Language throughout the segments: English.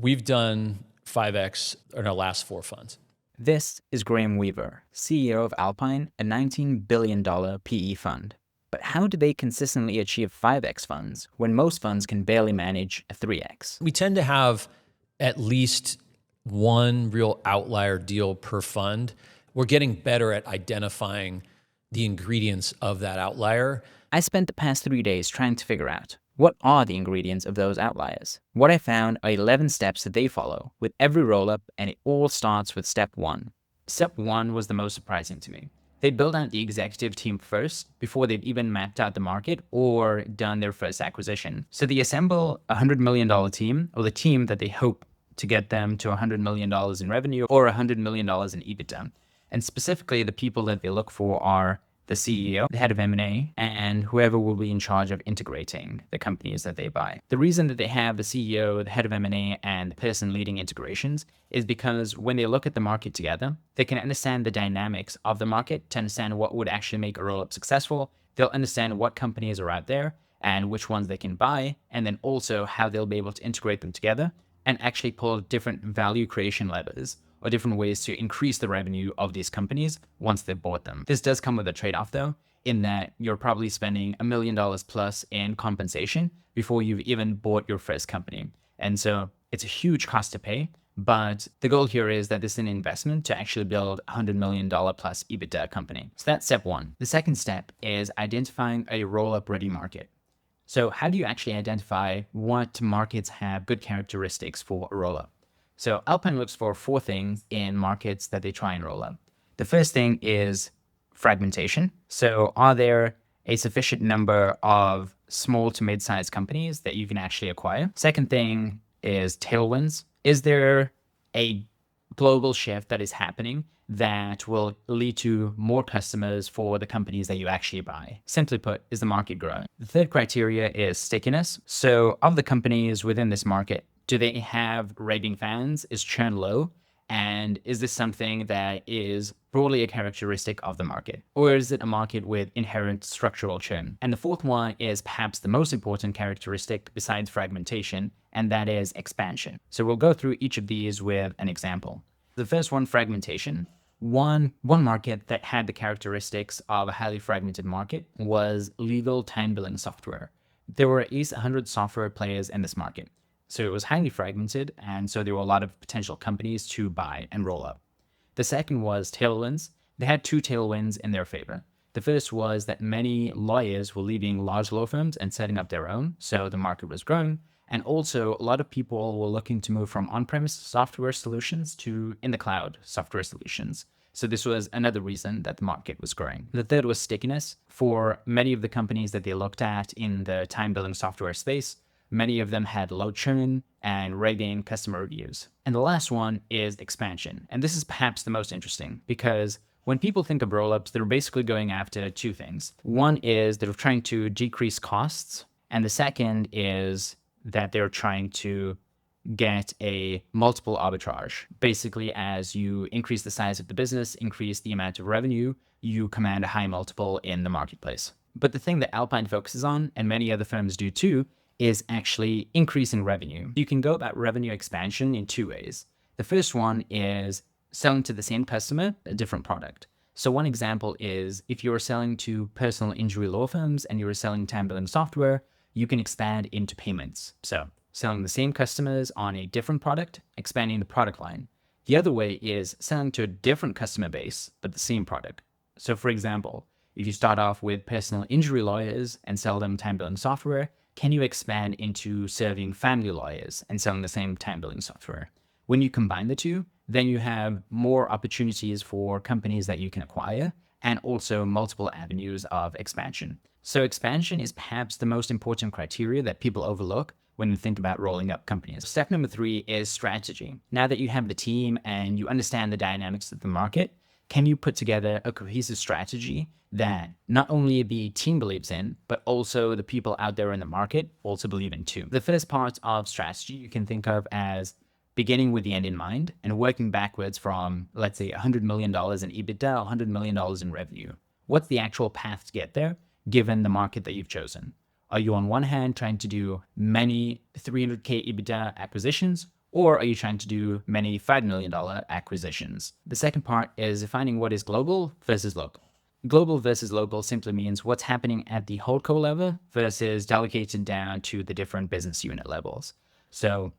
we've done 5x in our last 4 funds. This is Graham Weaver, CEO of Alpine, a $19 billion PE fund. But how do they consistently achieve 5x funds when most funds can barely manage a 3x? We tend to have at least one real outlier deal per fund. We're getting better at identifying the ingredients of that outlier. I spent the past 3 days trying to figure out what are the ingredients of those outliers. What I found are 11 steps that they follow with every roll-up, and it all starts with step 1. Step 1 was the most surprising to me. They built out the executive team first before they'd even mapped out the market or done their first acquisition. So they assemble a $100 million team, or the team that they hope to get them to $100 million in revenue or $100 million in EBITDA. And specifically, the people that they look for are the CEO, the head of M&A, and whoever will be in charge of integrating the companies that they buy. The reason that they have the CEO, the head of M&A, and the person leading integrations is because when they look at the market together, they can understand the dynamics of the market to understand what would actually make a roll-up successful. They'll understand what companies are out there and which ones they can buy, and then also how they'll be able to integrate them together and actually pull different value creation levers or different ways to increase the revenue of these companies once they've bought them. This does come with a trade-off though, in that you're probably spending $1 million plus in compensation before you've even bought your first company. And so it's a huge cost to pay, but the goal here is that this is an investment to actually build a $100 million plus EBITDA company. So that's step 1. The second step is identifying a roll-up ready market. So how do you actually identify what markets have good characteristics for a roll-up? So Alpine looks for 4 things in markets that they try and roll up. The first thing is fragmentation. So are there a sufficient number of small to mid-sized companies that you can actually acquire? Second thing is tailwinds. Is there a global shift that is happening that will lead to more customers for the companies that you actually buy? Simply put, is the market growing? The third criteria is stickiness. So of the companies within this market, do they have raving fans? Is churn low? And is this something that is broadly a characteristic of the market? Or is it a market with inherent structural churn? And the fourth one is perhaps the most important characteristic besides fragmentation, and that is expansion. So we'll go through each of these with an example. The first one, fragmentation. One market that had the characteristics of a highly fragmented market was legal time billing software. There were at least 100 software players in this market. So it was highly fragmented, and so there were a lot of potential companies to buy and roll up. The second was tailwinds. They had 2 tailwinds in their favor. The first was that many lawyers were leaving large law firms and setting up their own, so the market was growing. And also, a lot of people were looking to move from on-premise software solutions to in-the-cloud software solutions. So this was another reason that the market was growing. The third was stickiness. For many of the companies that they looked at in the time billing software space, many of them had low churn and raving customer reviews. And the last one is expansion. And this is perhaps the most interesting because when people think of roll-ups, they're basically going after 2 things. One is they're trying to decrease costs. And the second is that they're trying to get a multiple arbitrage. Basically, as you increase the size of the business, increase the amount of revenue, you command a high multiple in the marketplace. But the thing that Alpine focuses on, and many other firms do too, is actually increasing revenue. You can go about revenue expansion in 2 ways. The first one is selling to the same customer a different product. So one example is if you're selling to personal injury law firms and you're selling time billing software, you can expand into payments. So selling the same customers on a different product, expanding the product line. The other way is selling to a different customer base, but the same product. So for example, if you start off with personal injury lawyers and sell them time billing software, can you expand into serving family lawyers and selling the same time billing software? When you combine the 2, then you have more opportunities for companies that you can acquire and also multiple avenues of expansion. So expansion is perhaps the most important criteria that people overlook when you think about rolling up companies. Step number 3 is strategy. Now that you have the team and you understand the dynamics of the market, can you put together a cohesive strategy that not only the team believes in, but also the people out there in the market also believe in too? The first part of strategy you can think of as beginning with the end in mind and working backwards from, let's say, $100 million in EBITDA, $100 million in revenue. What's the actual path to get there, given the market that you've chosen? Are you on one hand trying to do many 300K EBITDA acquisitions, Or are you trying to do many $5 million acquisitions? The second part is defining what is global versus local. Global versus local simply means what's happening at the holdco level versus delegated down to the different business unit levels. So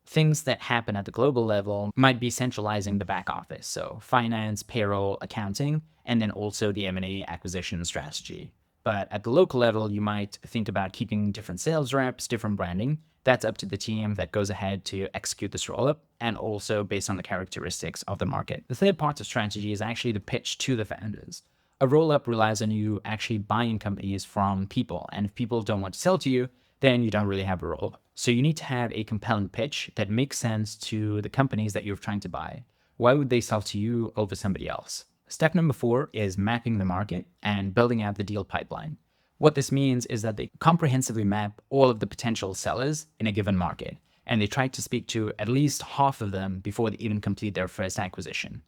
things that happen at the global level might be centralizing the back office, so finance, payroll, accounting, and then also the M&A acquisition strategy. But at the local level, you might think about keeping different sales reps, different branding. That's up to the team that goes ahead to execute this roll-up, and also based on the characteristics of the market. The third part of strategy is actually the pitch to the founders. A roll-up relies on you actually buying companies from people, and if people don't want to sell to you, then you don't really have a roll-up. So you need to have a compelling pitch that makes sense to the companies that you're trying to buy. Why would they sell to you over somebody else? Step number 4 is mapping the market and building out the deal pipeline. What this means is that they comprehensively map all of the potential sellers in a given market, and they try to speak to at least half of them before they even complete their first acquisition.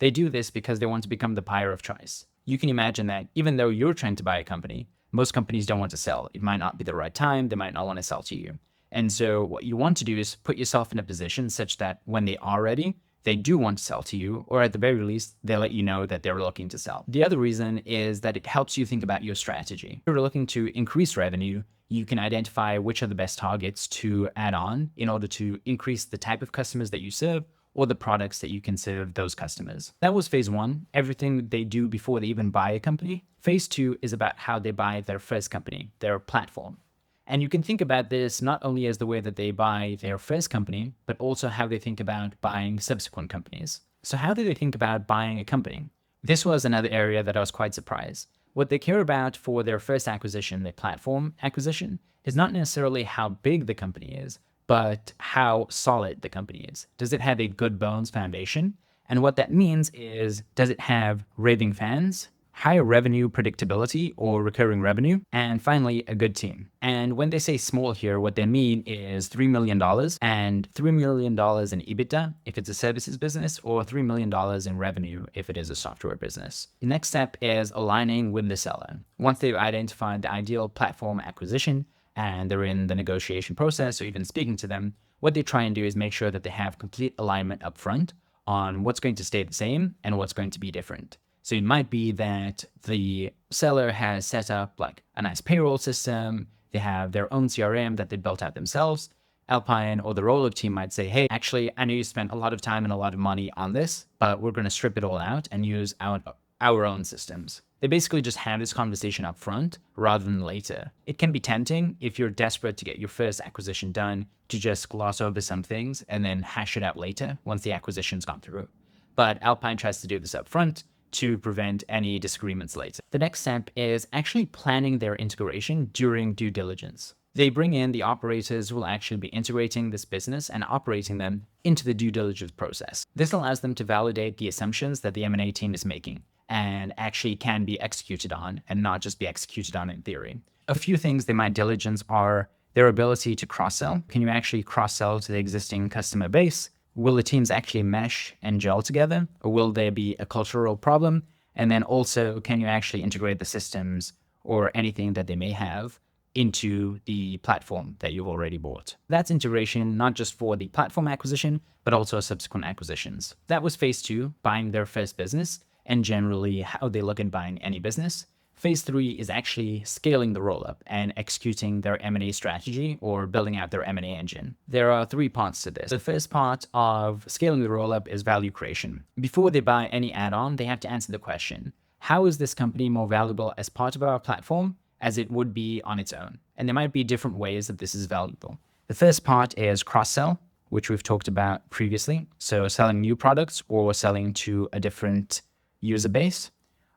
They do this because they want to become the buyer of choice. You can imagine that even though you're trying to buy a company, most companies don't want to sell. It might not be the right time. They might not want to sell to you. And so what you want to do is put yourself in a position such that when they are ready, they do want to sell to you, or at the very least, they let you know that they're looking to sell. The other reason is that it helps you think about your strategy. If you're looking to increase revenue, you can identify which are the best targets to add on in order to increase the type of customers that you serve or the products that you can serve those customers. That was phase 1, everything they do before they even buy a company. Phase 2 is about how they buy their first company, their platform. And you can think about this not only as the way that they buy their first company, but also how they think about buying subsequent companies. So how do they think about buying a company? This was another area that I was quite surprised. What they care about for their first acquisition, their platform acquisition, is not necessarily how big the company is, but how solid the company is. Does it have a good bones foundation? And what that means is, does it have raving fans, higher revenue predictability or recurring revenue, and finally, a good team? And when they say small here, what they mean is $3 million and $3 million in EBITDA if it's a services business, or $3 million in revenue if it is a software business. The next step is aligning with the seller. Once they've identified the ideal platform acquisition and they're in the negotiation process or even speaking to them, what they try and do is make sure that they have complete alignment up front on what's going to stay the same and what's going to be different. So it might be that the seller has set up like a nice payroll system. They have their own CRM that they built out themselves. Alpine or the Rollup team might say, hey, actually, I know you spent a lot of time and a lot of money on this, but we're going to strip it all out and use our own systems. They basically just have this conversation up front rather than later. It can be tempting if you're desperate to get your first acquisition done to just gloss over some things and then hash it out later once the acquisition's gone through. But Alpine tries to do this up front to prevent any disagreements later. The next step is actually planning their integration during due diligence. They bring in the operators who will actually be integrating this business and operating them into the due diligence process. This allows them to validate the assumptions that the M&A team is making and actually can be executed on and not just be executed on in theory. A few things they might diligence are their ability to cross-sell. Can you actually cross-sell to the existing customer base? Will the teams actually mesh and gel together, or will there be a cultural problem? And then also, can you actually integrate the systems or anything that they may have into the platform that you've already bought? That's integration, not just for the platform acquisition, but also subsequent acquisitions. That was phase 2, buying their first business, and generally how they look at buying any business. Phase 3 is actually scaling the rollup and executing their M&A strategy or building out their M&A engine. There are 3 parts to this. The first part of scaling the rollup is value creation. Before they buy any add-on, they have to answer the question, how is this company more valuable as part of our platform as it would be on its own? And there might be different ways that this is valuable. The first part is cross-sell, which we've talked about previously. So selling new products or selling to a different user base.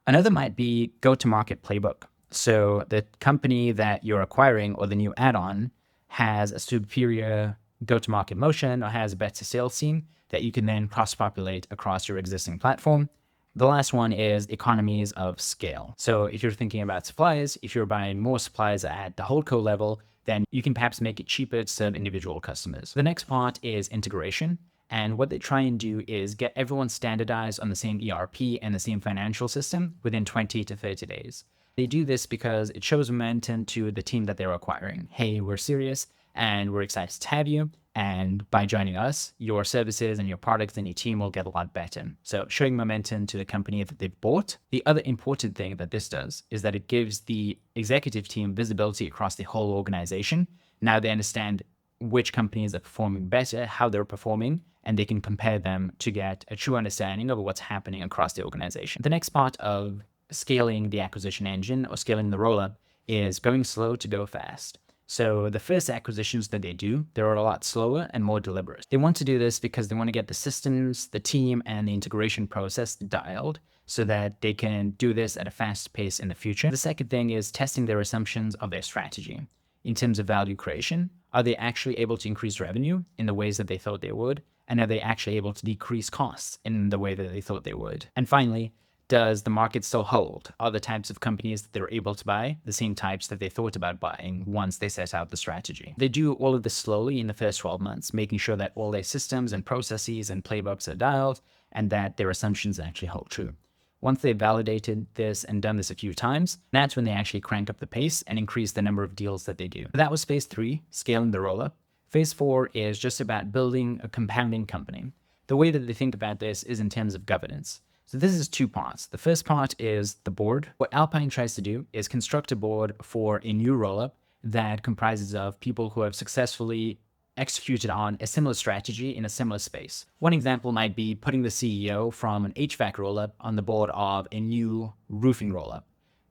Another might be go-to-market playbook. So the company that you're acquiring or the new add-on has a superior go-to-market motion or has a better sales team that you can then cross-populate across your existing platform. The last one is economies of scale. So if you're thinking about supplies, if you're buying more supplies at the holdco level, then you can perhaps make it cheaper to serve individual customers. The next part is integration. And what they try and do is get everyone standardized on the same ERP and the same financial system within 20 to 30 days. They do this because it shows momentum to the team that they're acquiring. Hey, we're serious and we're excited to have you. And by joining us, your services and your products and your team will get a lot better. So showing momentum to the company that they've bought. The other important thing that this does is that it gives the executive team visibility across the whole organization. Now they understand which companies are performing better, how they're performing, and they can compare them to get a true understanding of what's happening across the organization. The next part of scaling the acquisition engine or scaling the rollup is going slow to go fast. So the first acquisitions that they do, they're a lot slower and more deliberate. They want to do this because they want to get the systems, the team, and the integration process dialed so that they can do this at a fast pace in the future. The second thing is testing their assumptions of their strategy. In terms of value creation, are they actually able to increase revenue in the ways that they thought they would? And are they actually able to decrease costs in the way that they thought they would? And finally, does the market still hold? Are the types of companies that they're able to buy the same types that they thought about buying once they set out the strategy? They do all of this slowly in the first 12 months, making sure that all their systems and processes and playbooks are dialed and that their assumptions actually hold true. Once they've validated this and done this a few times, that's when they actually crank up the pace and increase the number of deals that they do. That was phase 3, scaling the rollup. Phase 4 is just about building a compounding company. The way that they think about this is in terms of governance. So this is 2 parts. The first part is the board. What Alpine tries to do is construct a board for a new rollup that comprises of people who have successfully executed on a similar strategy in a similar space. One example might be putting the CEO from an HVAC rollup on the board of a new roofing rollup.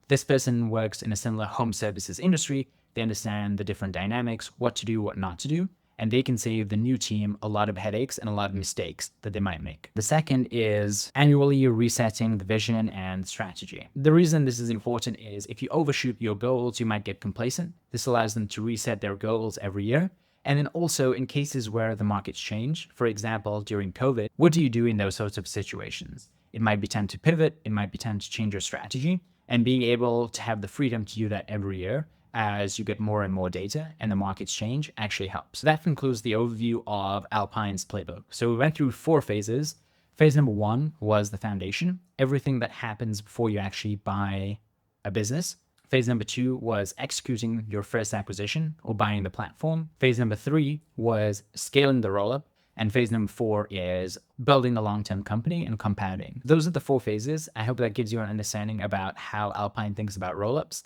This person works in a similar home services industry. They understand the different dynamics, what to do, what not to do, and they can save the new team a lot of headaches and a lot of mistakes that they might make. The second is annually resetting the vision and strategy. The reason this is important is if you overshoot your goals, you might get complacent. This allows them to reset their goals every year. And then also in cases where the markets change, for example, during COVID, what do you do in those sorts of situations? It might be time to pivot. It might be time to change your strategy, and being able to have the freedom to do that every year as you get more and more data and the markets change actually helps. So that concludes the overview of Alpine's playbook. So we went through 4 phases. Phase number 1 was the foundation, everything that happens before you actually buy a business. Phase number 2 was executing your first acquisition or buying the platform. Phase number 3 was scaling the rollup. And phase number 4 is building a long-term company and compounding. Those are the 4 phases. I hope that gives you an understanding about how Alpine thinks about rollups.